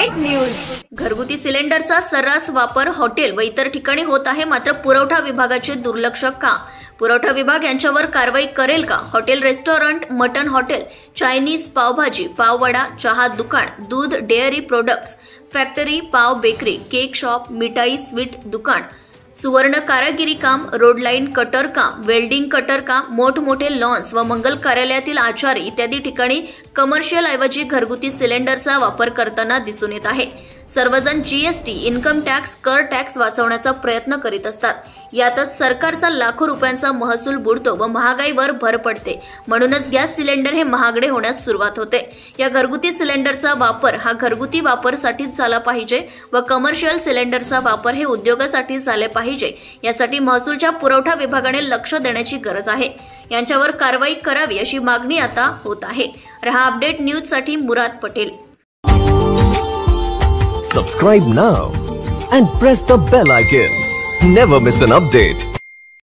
Update news. घरगुती सिलेंडरचा सर्रास वापर हॉटेल व इतर ठिकाणी होत आहे, मात्र पुरवठा विभागाचे दुर्लक्ष का? पुरवठा विभाग यांच्यावर कारवाई करेल का? Hotel, restaurant, mutton hotel, Chinese, pav bhaji, pav vada, चहा दुकान, दूध, डेअरी प्रोडक्ट्स, फॅक्टरी, पाव बेकरी, केक शॉप, मिठाई, स्वीट दुकान, सुवर्ण कारागिरी काम, रोड लाईन कटर काम, वेल्डिंग कटर काम, मोठमोठे लॉन्स व मंगल कार्यालयातील आचारी इत्यादी ठिकाणी कमर्शियल ऐवजी घरगुती सिलेंडरचा वापर करताना दिसून येत आहे। सर्वजण जीएसटी, इन्कम टॅक्स, कर टॅक्स वाचवण्याचा प्रयत्न करीत असतात। यातच सरकारचा लाखो रुपयांचा महसूल बुडतो व महागाईवर भर पडते। म्हणूनच गॅस सिलेंडर हे महागडे होण्यास सुरुवात होते। या घरगुती सिलेंडरचा वापर हा घरगुती वापरासाठीच झाला पाहिजे व कमर्शियल सिलेंडरचा वापर हे उद्योगासाठी झाले पाहिजे। यासाठी महसूलच्या पुरवठा विभागाने लक्ष देण्याची गरज आहे। यांच्यावर कारवाई करावी अशी मागणी आता होत आहे। रहा अपडेट न्यूज साठी मुराद Patel. Subscribe now and press the bell icon. Never miss an update.